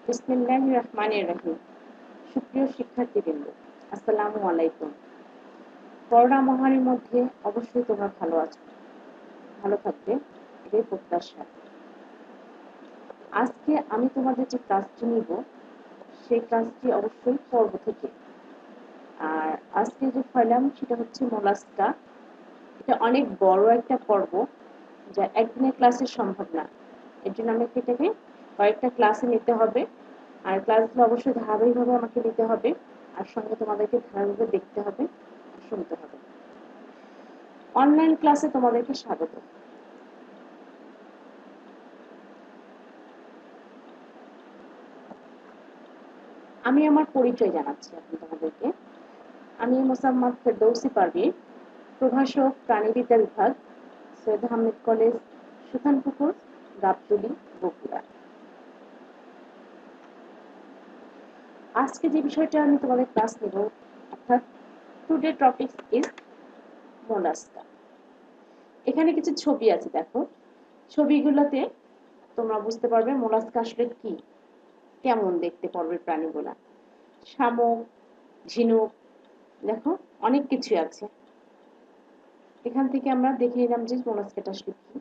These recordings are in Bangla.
বিসমিল্লাহির রহমানির রহিম। সুপ্রিয় শিক্ষার্থীবৃন্দ, আসসালামু আলাইকুম। করোনা মহামারীর মধ্যে অবশ্যই তোমরা ভালো আছো, ভালো থাকবে এটাই প্রত্যাশা। আজকে আমি তোমাদের যে ক্লাসটি নিব সেই ক্লাসটি অবশ্যই পর্ব থেকে। আর আজকে যে ফাইলাম সেটা হচ্ছে মোলাস্কা। এটা অনেক বড় একটা পর্ব, যা একদিনের ক্লাসে সম্ভব না। এর জন্য আমাকে এটাকে কয়েকটা ক্লাসে নিতে হবে। আর ক্লাসগুলো অবশ্যই ধারাবাহিকভাবে আমাকে নিতে হবে, আর সঙ্গে তোমাদেরকে ধারাবাহিকভাবে দেখতে হবে, শুনতে হবে। অনলাইন ক্লাসে তোমাদেরকে স্বাগত। আমি আমার পরিচয় জানাচ্ছি এখন তোমাদেরকে। আমি মোসাম্মদ ফেরদৌসী পারভীন, প্রভাষক প্রাণীবিদ্যা বিভাগ, সৈয়দ আহমেদ কলেজ, সুথানপুকুর, গাবতলী, বগুড়া। আজকে যে বিষয়টা আমি তোমাদের ক্লাস নেব, অর্থাৎ টুডে টপিক ইজ মোলাস্কা। এখানে কিছু ছবি আছে, দেখো। ছবিগুলোতে তোমরা বুঝতে পারবে মোলাস্কা আসলে কি, কেমন দেখতে পর্বের প্রাণীগুলা। শামুক, ঝিনুক, দেখো অনেক কিছু আছে। এখান থেকে আমরা দেখে নিলাম যে মোলাস্কাটা আসলে কি,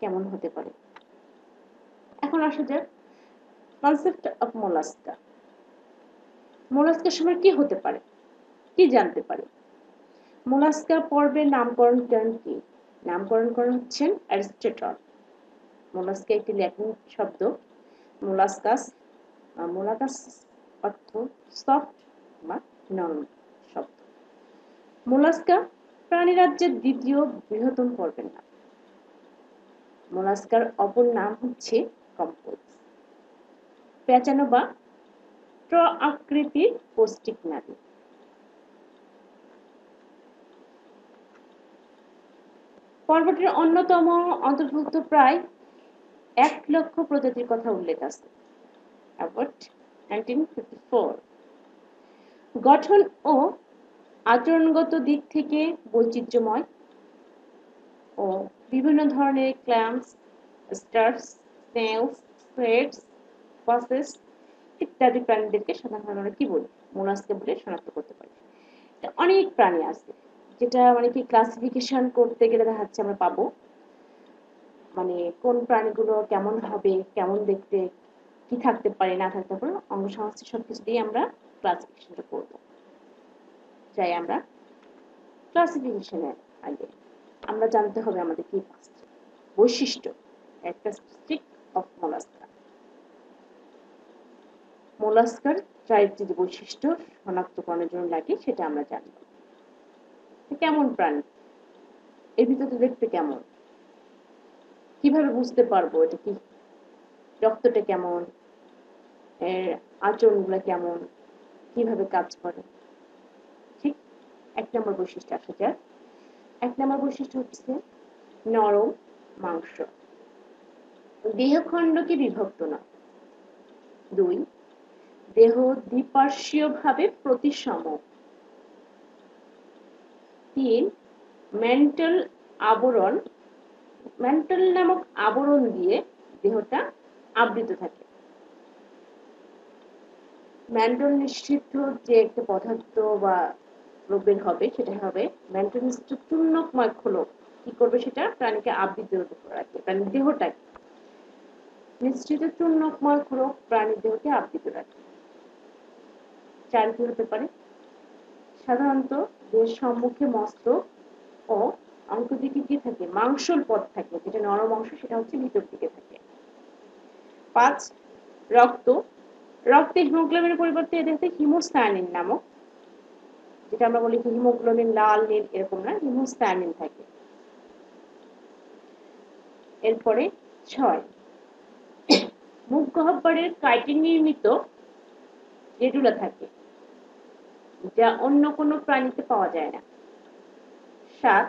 কেমন হতে পারে। এখন আসা যাক কনসেপ্ট অফ মোলাস্কা। মোলাস্কার সময় কি হতে পারে, কি জানতে পারে। মোলাস্কা পর্বের নামকরণ কি? নামকরণ করা হচ্ছেন অ্যারিস্টটল। মোলাস্কা একটি ল্যাটিন শব্দ। মোলাস্কাস মোলাকাস অর্থ সফট বা নরম শব্দ। মোলাস্কা প্রাণীরাজ্যের দ্বিতীয় বৃহত্তম পর্বের নাম। মোলাস্কার অপর নাম হচ্ছে কম্পোজ। পেঁচানো বা ট্র আকৃতির পৌষ্টিক নালী। পর্বটির অন্যতম অন্তর্ভুক্ত প্রায় 1,00,000 প্রজাতির কথা উল্লেখ আছে। অ্যাবট 1954। গঠন ও আচরণগত দিক থেকে বৈচিত্র্যময় ও বিভিন্ন ধরনের clams, stars, snails, threads, passes ইত্যাদি প্রাণীদেরকে সাধারণভাবে আমরা কি বলি, মোলাস্কা বলে শনাক্ত করতে পারি। অনেক প্রাণী আছে যেটা মানে কি ক্লাসিফিকেশন করতে গেলে দেখা যাচ্ছে আমরা পাবো মানে কোন প্রাণীগুলো কেমন হবে, কেমন দেখতে, কি থাকতে পারে না থাকতে পারে, অঙ্গ সংস্থা সবকিছু দিয়ে আমরা ক্লাসিফিকেশনটা করব। চাই আমরা ক্লাসিফিকেশনের আগে আমরা জানতে হবে আমাদের কি বৈশিষ্ট্য, ক্যারেক্টারিস্টিক অফ মোলাস্কা। মোলাস্কার চারটি যে বৈশিষ্ট্য শনাক্তকরণের জন্য লাগে সেটা আমরা জানব। কেমন প্রাণী, এর ভিতরে দেখতে কেমন, কিভাবে বুঝতে পারবো এটা কি, রক্তটা কেমন, এর আচরণগুলো কেমন, কিভাবে কাজ করে। ঠিক 1 নম্বর বৈশিষ্ট্য আসা যাক। 1 নম্বর বৈশিষ্ট্য হচ্ছে নরম মাংস, দেহখণ্ডকে বিভক্ত না। 2, দেহ দ্বিপার্শ্বীয়ভাবে প্রতিসম। 3, ম্যান্টল আবরণ, ম্যান্টল নামক আবরণ দিয়ে দেহটা আবৃত থাকে। ম্যান্টল নিঃসৃত যে একটা পদার্থ বা দ্রব্যের হবে সেটা হবে ম্যান্টল নিঃসৃত চূর্ণকময় খোলক। কি করবে সেটা, প্রাণীকে আবৃত রাখবে, প্রাণীর দেহটাকে নিঃসৃত চূর্ণকময় খোলক প্রাণীর দেহকে আবৃত রাখে। 4 কি হতে পারে, সাধারণত দেহের সম্মুখে মস্তক ও অঙ্ক দিকে কি থাকে, মাংসল পথ থাকে, যেটা নরম অংশ সেটা হচ্ছে ভিতর দিকে থাকে। 5, রক্ত, রক্তে হিমোগ্লোবিনের পরিবর্তে এদেরতে হিমোসায়ানিন নামক, যেটা আমরা বলি হিমোগ্লোবিন লাল নীল এরকম না, হিমোসায়ানিন থাকে। এরপরে 6, মুখ গহ্বরের কাইটিন নির্মিত রেডুলা থাকে, যা অন্য কোনো প্রাণীতে পাওয়া যায় না। 7,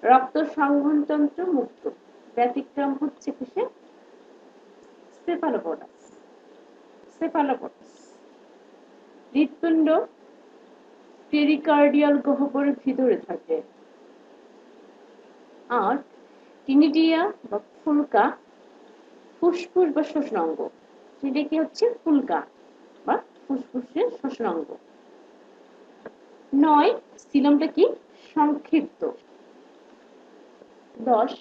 রক্ত সংবহনতন্ত্র মুক্ত, ব্যতিক্রম হচ্ছে কিসে, সেফালোপোডাস। হৃৎপিণ্ড পেরিকার্ডিয়াল গহ্বরের ভিতরে থাকে। 8, টিনিডিয়া বা ফুলকা ফুসফুস বা শ্বসনাঙ্গ, সেটা কি হচ্ছে ফুলকা বা ফুসফুসের শ্বসনাঙ্গ। 9 সিলমটা কি সংক্ষিপ্ত। 10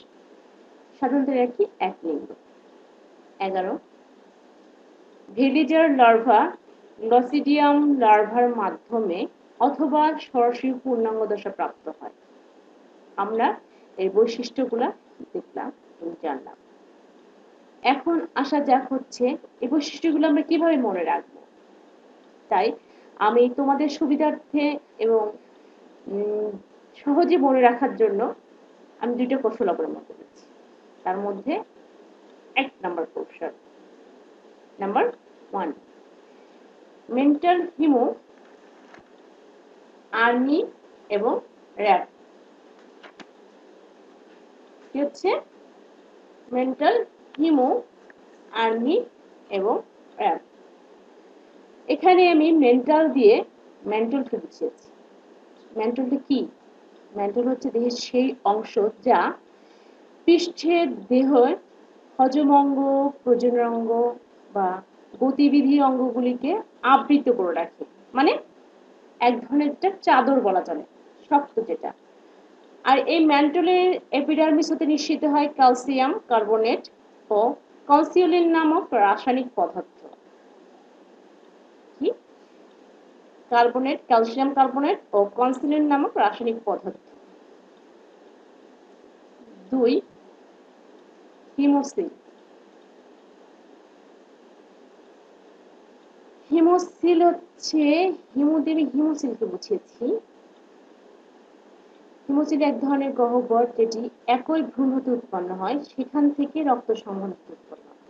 সাধারণত এরা কি এক লিঙ্গ। 11 ভেলিজার লার্ভা গ্লসিডিয়াম লার্ভার মাধ্যমে অথবা সরাসরি পূর্ণাঙ্গ দশা প্রাপ্ত হয়। আমরা এই বৈশিষ্ট্যগুলা দেখলাম এবং জানলাম। এখন আসা যাক হচ্ছে এই বৈশিষ্ট্যগুলো আমরা কিভাবে মনে রাখবো। তাই আমি তোমাদের সুবিধার্থে এবং সহজে মনে রাখার জন্য আমি দুইটা কৌশল অবলম্বন করেছি। তার মধ্যে 1 নম্বর কৌশল, নাম্বার 1, মেন্টাল হিমো, আর্মি এবং র্যাব। কি হচ্ছে মেন্টাল হিমো, আর্মি এবং র্যাব। এখানে আমি মেন্টাল দিয়ে মেন্টালকে বুঝিয়েছি। মেন্টালটা কি? মেন্টাল হচ্ছে দেহের সেই অংশ যা পৃষ্ঠের দেহের হজমাঙ্গ, প্রজননাঙ্গ বা গতিবিধি অঙ্গগুলিকে আবৃত করে রাখে। মানে এক ধরনের একটা চাদর বলা চলে, শক্ত যেটা। আর এই মেন্টালের এপিডার্মিস হতে নিঃসৃত হয় ক্যালসিয়াম কার্বনেট ও কনসিউলিন নামক রাসায়নিক পদার্থ। কি? কার্বনেট, ক্যালসিয়াম কার্বনেট ও কনসিউলিন নামক রাসায়নিক পদার্থ। 2 হিমোসিল। হিমোসিল হচ্ছে হিমোদেবী হিমোসিলকে বুঝিয়েছি। হিমোসিল এক ধরনের গহ্বর যেটি একই ভ্রূণ হতে উৎপন্ন হয়, সেখান থেকে রক্ত সংবহন উৎপন্ন হয়।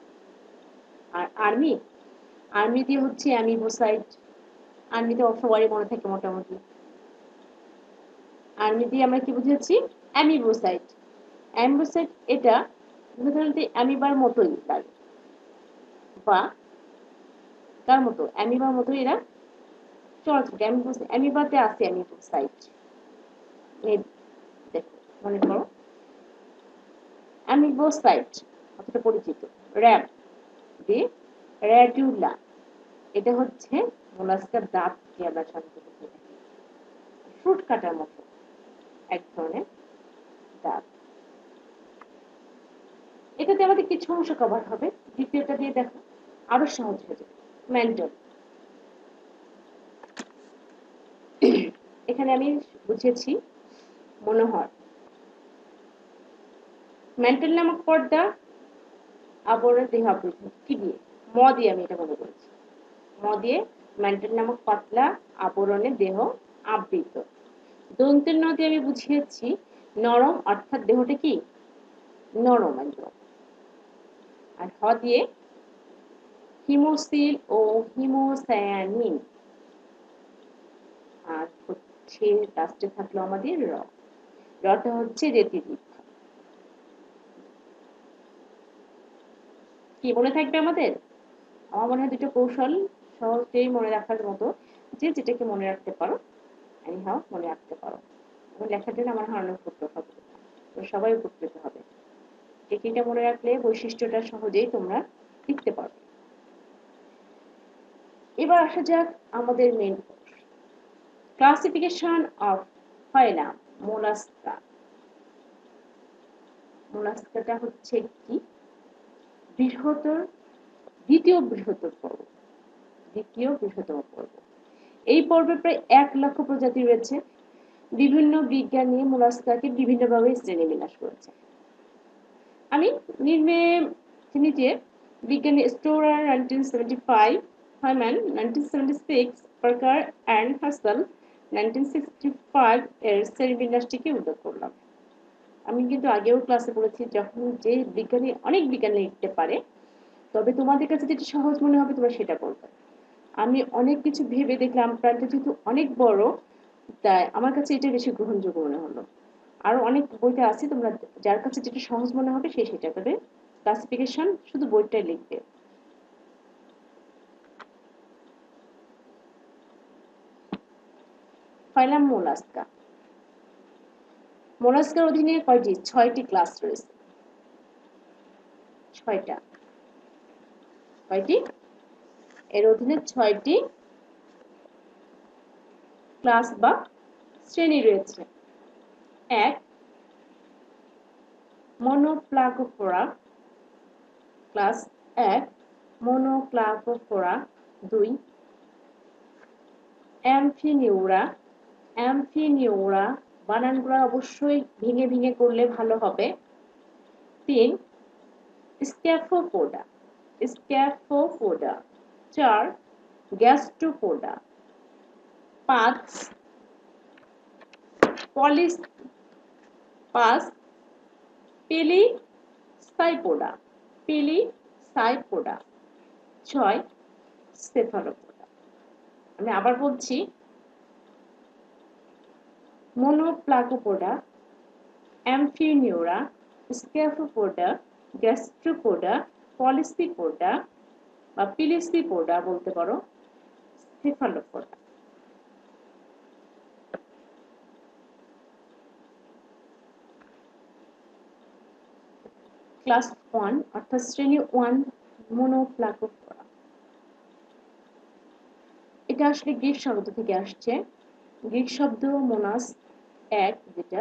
আর আর্মি, আর্মি দিয়ে হচ্ছে অ্যামিবোসাইট। আর্মিতে সবারই মনে থাকে মোটামুটি। আর্মি দিয়ে আমরা কি বুঝেছি? অ্যামিবোসাইট। অ্যামিবোসাইট এটা সাধারণত অ্যামিবার মতোই লাগে, বা তার মতো অ্যামিবার মতোই এরা চলাচল। অ্যামিবাতে আছে অ্যামিবোসাইট। দেখো মনে করো অ্যামিবোসাইট অতটা পরিচিত। র্যাব দিয়ে র্যাডিউলা, এটা হচ্ছে মোলাস্কার দাঁতকে আমরা সাধারণত বুঝে থাকি। ফ্রুট কাটার মতো এক ধরনের দাঁত। এটাতে আমাদের কিছু অংশ কভার হবে। দ্বিতীয়টা দিয়ে দেখো আরো সহজ হয়ে যাবে। মেন্টাল, এখানে আমি বুঝেছি মনোহর। মেন্টাল নামক পর্দা আবরণ দেহ আবৃত। কি দিয়ে? ম দিয়ে আমি এটা মনে করেছি। ম দিয়ে মেন্টাল নামক পাতলা আবরণে দেহ আবৃত। দন্তের ন দিয়ে আমি বুঝিয়েছি নরম, অর্থাৎ দেহটা কি নরম একদম। আর হ দিয়ে হিমোসিল ও হিমোসায়ানিন। আর হচ্ছে লাস্টে থাকলো আমাদের র। রটা হচ্ছে রেতিদীপ্ত। কি মনে থাকবে আমাদের? আমার মনে হয় দুটো কৌশল সহজেই মনে রাখার মতো, যে যেটাকে মনে রাখতে পারো এনিহাও মনে রাখতে পারো। এবং লেখার জন্য আমার হারানো করতে হবে, সবাই উপকৃত হবে। টেকনিকটা মনে রাখলে বৈশিষ্ট্যটা সহজেই তোমরা লিখতে পারবে। এবার আসা যাক আমাদের main course, classification of phylum Mollusca. মোলাস্কাটা হচ্ছে কি বৃহত্তর, দ্বিতীয় বৃহত্তর পর্ব, দ্বিতীয় বৃহত্তম পর্ব। এই পর্বে প্রায় 1 লক্ষ প্রজাতি রয়েছে। বিভিন্ন বিজ্ঞানী মোলাস্কাকে বিভিন্নভাবে শ্রেণীবিন্যাস করেছে। আমি নিজে বিজ্ঞানী স্টোরার 1975, হাইম্যান 1976, পার্কার অ্যান্ড হাসেল 1965 এর শ্রেণীবিন্যাসটিকে উল্লেখ করলাম। আমি কিন্তু আগেও ক্লাসে বলেছি, যখন যে বিজ্ঞানী অনেক বিজ্ঞান লিখতে পারে, তবে তোমাদের কাছে যেটা সহজ মনে হবে তোমরা সেটা করবে। আমি অনেক কিছু ভেবে দেখলাম প্রাণটা যেহেতু অনেক বড়, তাই আমার কাছে এটা বেশি গ্রহণযোগ্য মনে হলো। আরো অনেক বইটা আছে, তোমরা যার কাছে যেটা সহজ মনে হবে সে সেটা, তবে ক্লাসিফিকেশন শুধু বইটাই লিখবে। ফাইলাম মোলাস্কা। মোলাস্কার অধীনে কয়টি? 6টি ক্লাস রয়েছে। 6টা। কয়টি? এর অধীনে 6টি ক্লাস বা শ্রেণী রয়েছে। 1 মনোপ্লাকোফোরা, ক্লাস 1 মনোপ্লাকোফোরা। 2 অ্যাম্ফিনিউরা, অ্যাম্ফিনিউরা বানানগুলো অবশ্যই ভেঙে ভেঙে করলে ভালো হবে। 3 স্ক্যাফোপোডা, স্ক্যাফোপোডা। 4 গ্যাস্ট্রোপোডা। 5 পেলিসাইপোডা, পেলিসাইপোডা। 6 সেফালোপোডা। আমি আবার বলছি, মনোপ্লাকোপোডা, অ্যাম্ফিনিউরা, স্ক্যাফোপোডা, গ্যাস্ট্রোপোডা, পলিসিপোডা বা পিলিসিপোডা বলতে পারো, সেফালোপোডা। ক্লাস 1 অর্থাৎ শ্রেণী 1 মনোপ্লাকোফোরা। এটা আসলে গ্রিক শব্দ থেকে আসছে। গ্রিক শব্দ মোনাস এক যেটা,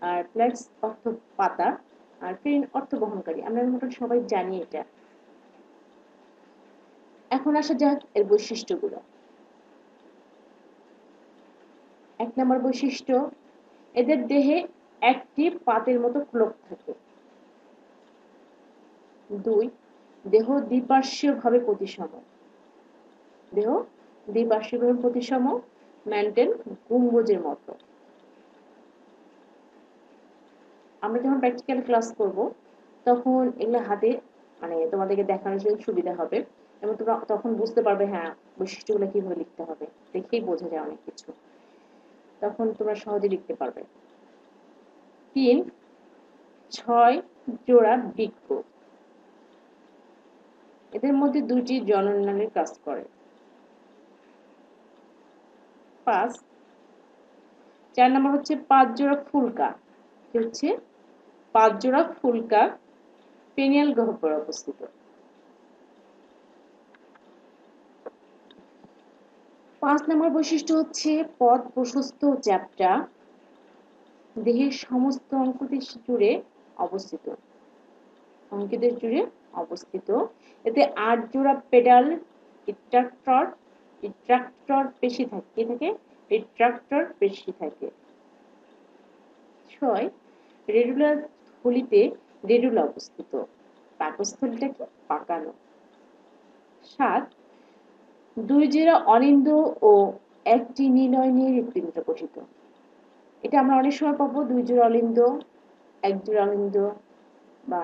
আর প্লেক্স অর্থ পাতা, আর ফেরিন অর্থ বহনকারী। আমরা মোটামুটি সবাই জানি এটা। এখন আসা যাক এর বৈশিষ্ট্যগুলো। 1 নম্বর বৈশিষ্ট্য, এদের দেহে একটি পাতের মতো ফলক থাকে। 2 দেহ দ্বিপার্শ্বীয়ভাবে প্রতিসম, দেহ দ্বিপার্শ্বীয়ভাবে প্রতিসম, ম্যান্টেল গম্বুজের মতো। আমরা যখন প্র্যাকটিক্যাল ক্লাস করব তখন এগুলো হাতে মানে তোমাদেরকে দেখানোর জন্য সুবিধা হবে, এবং তোমরা তখন বুঝতে পারবে হ্যাঁ বৈশিষ্ট্যগুলো কিভাবে লিখতে হবে, দেখেই বোঝা যায় অনেক কিছু, তখন তোমরা সহজে লিখতে পারবে। 3 6 জোড়া বৃক্ক, এদের মধ্যে 2টি জননালীর কাজ করে। 4 নম্বর হচ্ছে 5 জোড়া ফুলকা, কি হচ্ছে 5 জোড়া ফুলকা পেনিয়াল গহ্বরে অবস্থিত। 5 নম্বর বৈশিষ্ট্য হচ্ছে পদ প্রশস্ত ও চ্যাপ্টা, দেহের সমস্ত অঙ্কদেশ জুড়ে অবস্থিত, অঙ্কদেশ জুড়ে অবস্থিত। এতে 8 জোড়া পেডাল রিট্রাক্টর পেশি থাকে, কি থাকে রিট্রাক্টর পেশি থাকে। 6 রেডুলার থলিতে রেডুলা অবস্থিত, পাকস্থলীটাকে পাকানো। 7 2 জোড়া অলিন্দ ও 1টি নিলয় নিয়ে হৃৎপিণ্ড গঠিত। এটা আমরা অনেক সময় পাবো, 2 জোড়া অলিন্দ, 1 জোড়া অলিন্দ বা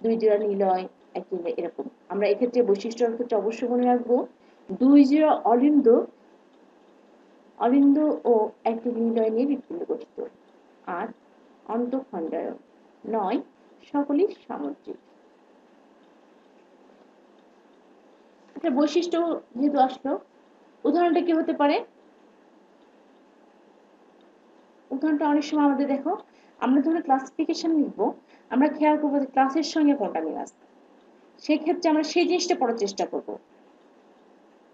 2 জোড়া নিলয়, 1 নিলয়, এরকম। আমরা এক্ষেত্রে বৈশিষ্ট্যের ক্ষেত্রে অবশ্যই মনে রাখবো 2 জোড়া অলিন্দ ও 1টি নিলয় নিয়ে হৃৎপিণ্ড গঠিত। 8 অন্তঃখণ্ডায়ন। 9 সকলই সামুদ্রিক। একটা বৈশিষ্ট্য যেহেতু আসলো, উদাহরণটা কি হতে পারে? উদাহরণটা অনেক সময় আমাদের দেখো, আমরা যখন ক্লাসিফিকেশন লিখবো আমরা খেয়াল করবো যে ক্লাসের সঙ্গে কোনটা মিল আছে, সেক্ষেত্রে আমরা সেই জিনিসটা পড়ার চেষ্টা করব।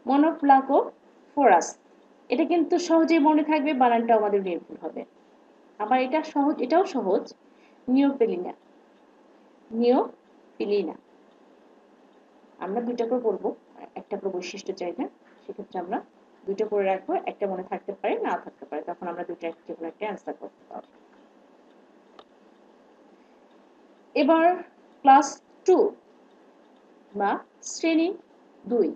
মনোপ্লাকোফোরাস, এটা কিন্তু সহজেই মনে থাকবে, বানানটাও আমাদের নির্ভুল হবে। আবার এটা সহজ, এটাও সহজ, নিওপেলিনা, নিওপিলিনা। আমরা 2টা করে বলবো, একটা করে বৈশিষ্ট্য চাই না, সেক্ষেত্রে আমরা 2টা করে রাখবো, একটা মনে থাকতে পারে না থাকতে পারে, তখন আমরা 2টা যে কোনো একটা অ্যান্সার করতে পারবো। এবার ক্লাস 2 বা শ্রেণী 2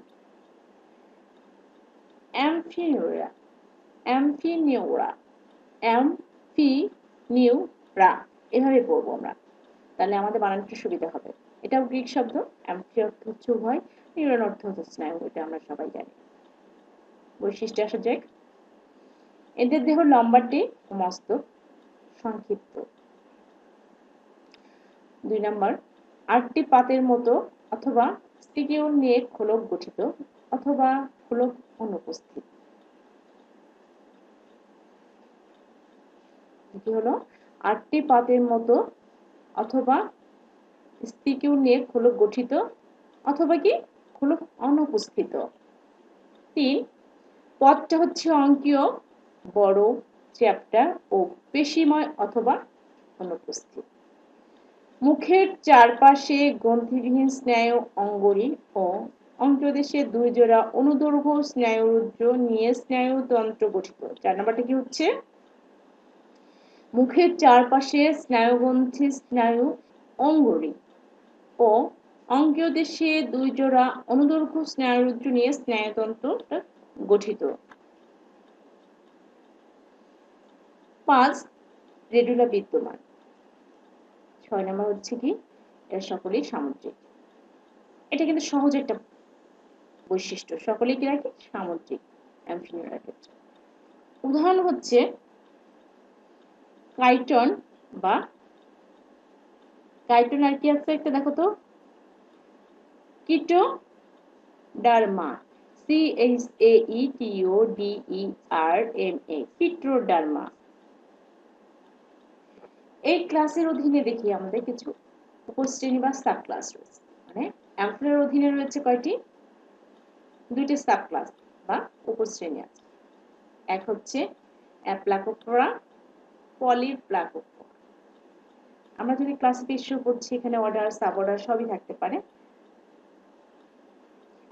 অ্যাম্ফিনিউরা, অ্যাম্ফিনিউরা, অ্যাম্ফিনিউরা এভাবে পড়বো আমরা, তাহলে আমাদের বানানটা সুবিধা হবে। এটাও গ্রিক শব্দ, অ্যাম্ফি অর্থ হচ্ছে উভয়, নিউরন অর্থ হচ্ছে স্নায়ু, এটা আমরা সবাই জানি। বৈশিষ্ট্য আসা যাক, এদের দেহ লম্বাটে ও মস্তক সংক্ষিপ্ত। 2 নম্বর 8টি পাতের মতো অথবা স্টিকিউল নিয়ে খোলক গঠিত অথবা খোলক অনুপস্থিত। এটি হলো 8টি পাতের মতো অথবা স্টিকিউল নিয়ে খোলক গঠিত অথবা কি খোলক অনুপস্থিত। 3 পদটা হচ্ছে অঙ্কীয়, বড়, চ্যাপ্টা ও পেশিময় অথবা অনুপস্থিত। মুখের চারপাশে গ্রন্থিবিহীন স্নায়ু অঙ্গরি ও অঙ্কদেশে 2 জোড়া অনুদৈর্ঘ্য স্নায়ুরজ্জু নিয়ে স্নায়ুতন্ত্র গঠিত। 4 নাম্বারটা কি হচ্ছে? মুখের চারপাশে স্নায়ুগ্রন্থি স্নায়ু অঙ্গরি ও অঙ্কদেশে 2 জোড়া অনুদৈর্ঘ্য স্নায়ুরজ্জু নিয়ে স্নায়ুতন্ত্রটা গঠিত। 5 রেডুলা বিদ্যমান। 6 নম্বর হচ্ছে কি, এরা সকলেই সামুদ্রিক। এটা কিন্তু সহজ একটা বৈশিষ্ট্য, সকলেই কি রাখে? সামুদ্রিক অ্যাম্ফিবিয়ার ক্ষেত্রে। উদাহরণ হচ্ছে কাইটন বা কাইটন আর কি আছে একটা দেখো তো, কিটোডার্মা, CHAETODERMA, কিটোডার্মা। এই ক্লাসের অধীনে দেখি আমাদের কিছু উপশ্রেণী বা সাব ক্লাস রয়েছে। মানে অ্যাম্ফিবিয়ার অধীনে রয়েছে কয়টি? 2টি সাব ক্লাস বা উপশ্রেণী আছে। এক হচ্ছে অ্যাপ্লাকোফোরা, পলিপ্লাকোফোরা। আমরা যদি ক্লাসিফিকেশন করছি, এখানে অর্ডার, সাব অর্ডার সবই থাকতে পারে।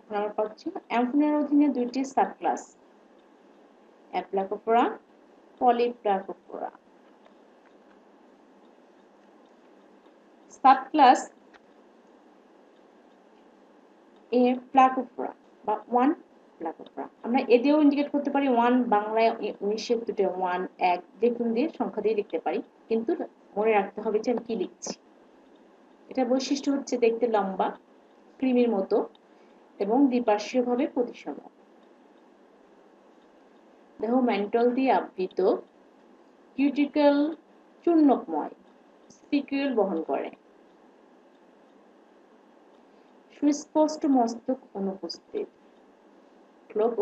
আমরা পাচ্ছি অ্যাম্ফিবিয়ার অধীনে 2টি সাব ক্লাস, অ্যাপ্লাকোফোরা, পলিপ্লাকোফোরা। সাব ক্লাস এ প্লাকোফোরা বা 1 প্লাকোফোরা। আমরা এ দিয়েও ইন্ডিকেট করতে পারি, 1 বাংলায় 19 1 1 দেখুন দিয়ে সংখ্যা দিয়ে লিখতে পারি, কিন্তু মনে রাখতে হবে যে আমি কি লিখছি। এটা বৈশিষ্ট্য হচ্ছে দেখতে লম্বা, ক্রিমির মতো এবং দ্বিপার্শ্বীয়ভাবে প্রতিসম। দেহ মেন্টল দিয়ে আবৃত, কিউটিকল চূর্ণকময়, স্পিকিউল বহন করে। সুস্পষ্ট মস্তক অনুপস্থিত। খোলক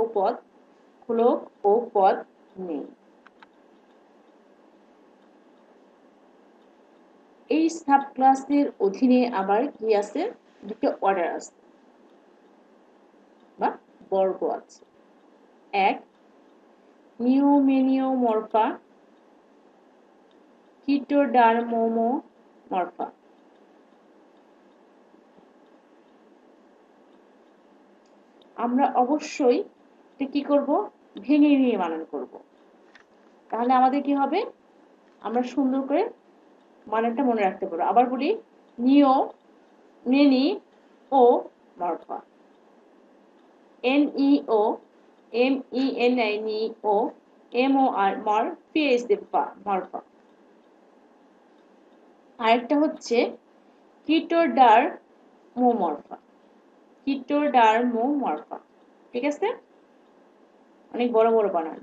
ও পদ নেই। এই সাব ক্লাসের অধীনে আবার কি আছে? 2টি অর্ডার আছে বা বর্গ আছে। এক নিওমেনিওমরফা, কিটোডার্মোমরফা। আমরা অবশ্যই এটা কি করব? ভেঙে নিয়ে বানান করব, তাহলে আমাদের কি হবে? আমরা সুন্দর করে মানেটা মনে রাখতে পারবো। আবার বলি, নিও মেনি ও মরফা, NEO MENIO MOR মর PHA মরফা। আরেকটা হচ্ছে কিটোডার্মোমরফা, কিটোডার্মোমরফা। ঠিক আছে? অনেক বড় বড় বানান,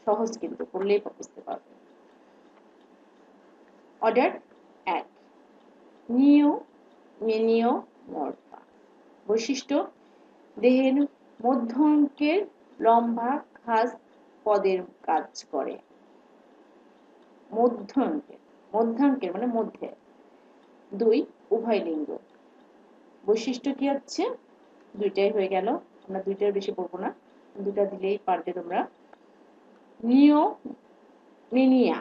সহজ কিন্তু পড়লেই বুঝতে পারবে। অর্ডার 1 নিওমেনিওমরফা। বৈশিষ্ট্য, দেহের মধ্য অঙ্কের লম্বা খাস পদের কাজ করে। মধ্যাঙ্কের মানে মধ্যে। 2 উভয় লিঙ্গ। বৈশিষ্ট্য কি হচ্ছে? 2টাই হয়ে গেল, আমরা 2টার বেশি পড়বো না, 2টা দিলেই পারবে তোমরা। নিওমেনিয়া।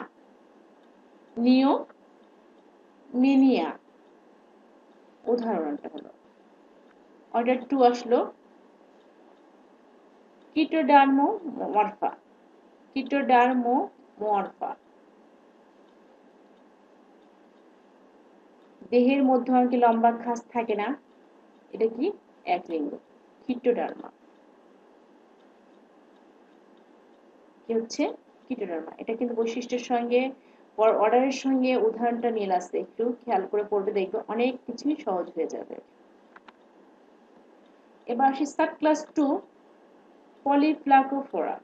উদাহরণটা হলো, অর্ডার 2 আসলো কিটোডার্মোমরফা। দেহের মধ্য অঙ্কে লম্বা খাস থাকে না, এটা কি? এক লিঙ্গ, কিটোডার্মা। কি হচ্ছে? কিটোডার্মা। এটা কিন্তু বৈশিষ্ট্যের সঙ্গে অর্ডারের সঙ্গে উদাহরণটা মিল আছে, একটু খেয়াল করে পড়বে, দেখবে অনেক কিছুই সহজ হয়ে যাবে। এবার আসি সাব ক্লাস 2, পলিপ্লাকোফোরা।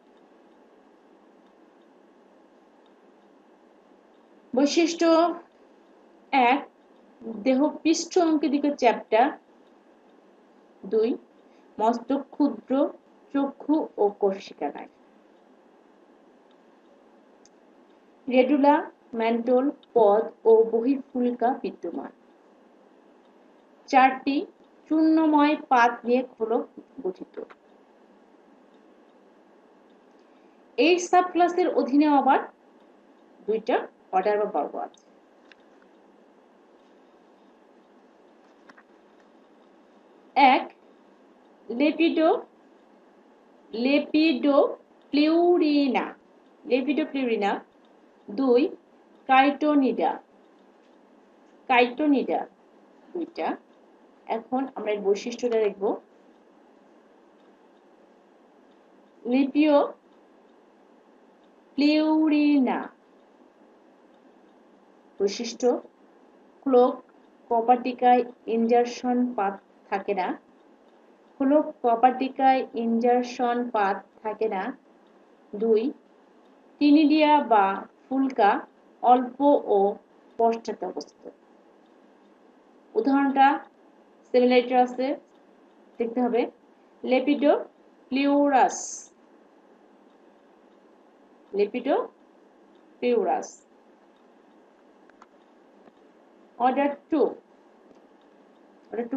বৈশিষ্ট্য 1 দেহ পৃষ্ঠ অঙ্কের দিকে চ্যাপ্টা। 2 মস্তক ক্ষুদ্র, চক্ষু ও কোষিকা নাই। রেডুলা, মেন্টল, পদ ও বহিঃফুলকা বিদ্যমান। 4টি চূর্ণময় পাত নিয়ে খোলক গঠিত। এই সাবক্লাসের অধীনে আবার দুইটা অর্ডার বা বর্গ আছে। এক, লেপিডোপ্লিউরিনা। দুই, কাইটোনিডা দুইটা। এখন আমরা এর বৈশিষ্ট্যটা দেখব। লিপিওপ্লিউরিনা বৈশিষ্ট্য, ক্লোক কপার্টিকায় ইনজারশন পাথ থাকে না। দুই, টিনিডিয়া বা ফুলকা অল্প ও পশ্চাতে অবস্থিত। উদাহরণটা সিমিলারিটি আছে, দেখতে হবে। লেপিডোপ্লিউরাস। অর্ডার টু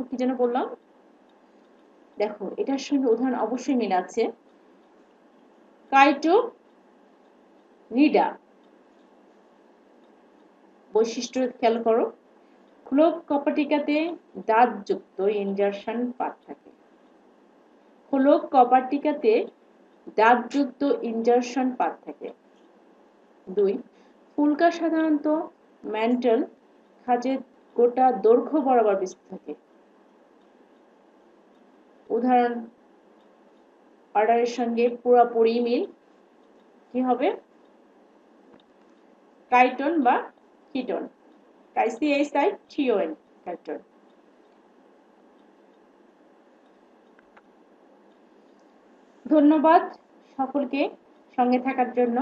কি যেন বললাম, দেখো এটার সঙ্গে উদাহরণ অবশ্যই মিল আছে। কাইটোনিডা বৈশিষ্ট্য খেয়াল করো, ক্লোক কপার্টিকাতে দাঁতযুক্ত ইনজারশন পাত থাকে। দুই, ফুলকা সাধারণত ম্যান্টল খাঁজের গোটা দৈর্ঘ্য বরাবর বিস্তৃত থাকে। উদাহরণ অর্ডারের সঙ্গে পুরোপুরি মিল, কি হবে? কাইটন বা কিটন। কাইটন। ধন্যবাদ সকলকে সঙ্গে থাকার জন্য।